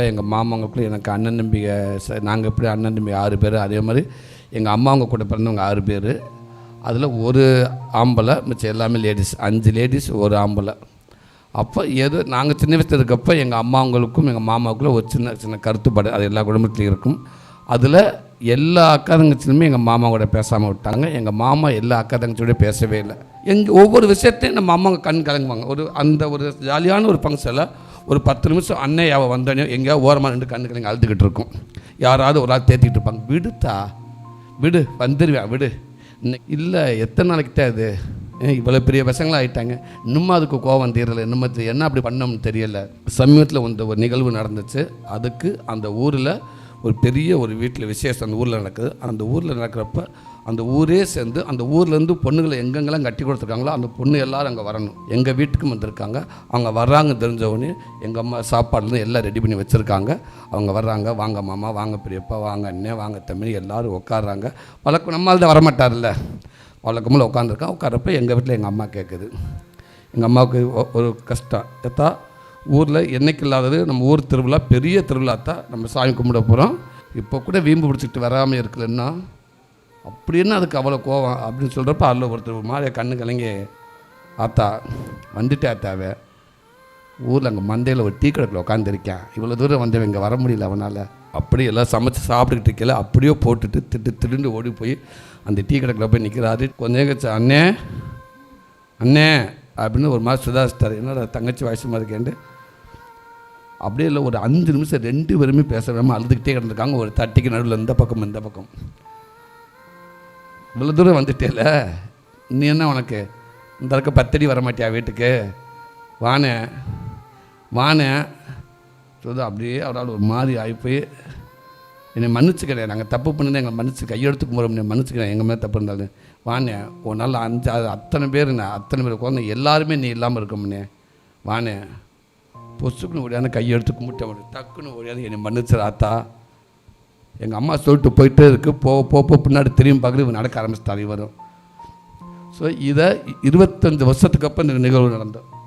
எங்கள் மாமாங்களுக்குள்ள எனக்கு அண்ணன் தம்பிங்க நாங்கள் எப்படி அண்ணன் தம்பி 6 பேர், அதே மாதிரி எங்கள் அம்மாவங்க கூட பிறந்தவங்க 6 பேர். அதில் ஒரு ஆம்பளை, மிச்சம் எல்லாமே லேடிஸ். 5 லேடிஸ், ஒரு ஆம்பளை. அப்போ நாங்கள் சின்ன வயசில் இருக்கப்போ எங்கள் அம்மாவங்களுக்கும் எங்கள் மாமாவுக்குள்ள ஒரு சின்ன சின்ன கருத்துப்பாடு அது எல்லா குடும்பத்துலையும் இருக்கும். அதில் எல்லா அக்கா தங்கச்சிலுமே எங்கள் மாமா கூட பேசாமல் விட்டாங்க. எங்கள் மாமா எல்லா அக்கா தங்கச்சியோட பேசவே இல்லை. ஒவ்வொரு விஷயத்தையும் நம்ம அம்மாங்க கண் கலங்குவாங்க. ஒரு ஜாலியான ஒரு ஃபங்க்ஷனில் ஒரு 10 நிமிஷம் அன்னை அவள் வந்தோடனே எங்கேயாவது ஓரமாக 2 கண்ணு கலங்க அழுதுகிட்டு இருக்கும். யாராவது ஒரு ஆள் தேத்திக்கிட்டு இருப்பாங்க. விடுத்தா விடு, வந்துடுவேன் விடு. இல்லை, எத்தனை நாளைக்கு தான் இது, இவ்வளோ பெரிய பசங்களாக ஆகிட்டாங்க, இன்னும் அதுக்கு கோவம் தீரலை, இன்னும் என்ன அப்படி பண்ணோம்னு தெரியலை. சமீபத்தில் ஒரு நிகழ்வு நடந்துச்சு. அதுக்கு அந்த ஊரில் ஒரு பெரிய ஒரு வீட்டில் விசேஷம் அந்த ஊரில் நடக்குது. அந்த ஊரில் நடக்கிறப்ப அந்த ஊரே சேர்ந்து அந்த ஊர்லேருந்து பொண்ணுங்களை எங்கெங்கெல்லாம் கட்டி கொடுத்துருக்காங்களோ அந்த பொண்ணு எல்லோரும் அங்கே வரணும். எங்கள் வீட்டுக்கும் வந்திருக்காங்க. அவங்க வர்றாங்க தெரிஞ்சவொடனே எங்கள் அம்மா சாப்பாடுலேருந்து எல்லாம் ரெடி பண்ணி வச்சுருக்காங்க. அவங்க வர்றாங்க. வாங்க மாமா, வாங்க பெரியப்பா, வாங்க அண்ணே, வாங்க தம்பி, எல்லோரும் உட்காடுறாங்க. வழக்கம் நம்மளால் தான் வரமாட்டார்ல, வழக்கமில்ல உட்காந்துருக்கான். உட்காரப்ப எங்கள் வீட்டில் எங்கள் அம்மா கேட்குது. எங்கள் அம்மாவுக்கு ஒரு கஷ்டம். எத்தா ஊரில் என்றைக்கு இல்லாதது நம்ம ஊர் திருவிழா, பெரிய திருவிழா தான், நம்ம சாமி கும்பிட போகிறோம். இப்போ கூட வீம்பு பிடிச்சிக்கிட்டு வராமல் இருக்கலன்னா அப்படின்னு அதுக்கு அவ்வளோ கோவம் அப்படின்னு சொல்கிறப்ப அதில் ஒருத்தர் மாதிரி கண்ணு கலங்கி, ஆத்தா வந்துட்டே ஆத்தாவே, ஊரில் அங்கே மந்தையில் ஒரு டீ கடைக்கில் உட்காந்துருக்கேன், இவ்வளோ தூரம் வந்தவன் இங்கே வர முடியல அவனால். அப்படி எல்லாம் சமைச்சு சாப்பிட்டுக்கிட்டு இருக்கல அப்படியே போட்டுட்டு திடுண்டு ஓடி போய் அந்த டீ கடைக்கில் போய் நிற்கிறாரு. கொஞ்சம் கழிச்சு அண்ணே அண்ணே அப்படின்னு ஒரு மாதிரி சுதாரிச்சிட்டார். என்னோட தங்கச்சி வயசு மாதிரி இருக்கேன்ட்டு அப்படியே இல்லை, ஒரு 5 நிமிஷம் 2 பேருமே பேச வேண்டாமல் அழுதுகிட்டே கிடந்திருக்காங்க. ஒரு தட்டிக்கு நடுவில் இந்த பக்கம் இந்த பக்கம். இவ்வளோ தூரம் வந்துட்டேல, நீ என்ன உனக்கு இந்த இருக்க 10 அடி வரமாட்டியா வீட்டுக்கு, வானே வானே சொல்லுது. அப்படியே அவரால் ஒரு மாதிரி ஆகிப்போய் என்னை மன்னிச்சுக்கிறேன், நாங்கள் தப்பு பண்ணிதான் எங்களை மன்னிச்சு கையெழுத்துக்கு போகிற மன்னிச்சுக்கிறேன், எங்கள் மேலே தப்பு இருந்தாலும் வானே. ஒரு நாள் 5 அத்தனை பேர் குழந்தை எல்லாருமே நீ இல்லாமல் இருக்கோம்னே, வானே. பொசுக்குன்னு ஓடியாந்து கையெடுத்து கும்பிட்ட டக்குன்னு ஓடியாந்து என்னை மன்னிச்சிடாத்தா. எங்கள் அம்மா சொல்லிட்டு போயிட்டே இருக்குது. போக பின்னாடி திரும்பி பார்க்குறது இவன் நடக்க ஆரம்பிச்சிட்டாரு வரும். ஸோ இதை 25 வருஷத்துக்கு அப்புறம் இந்த நிகழ்வு நடந்தோம்.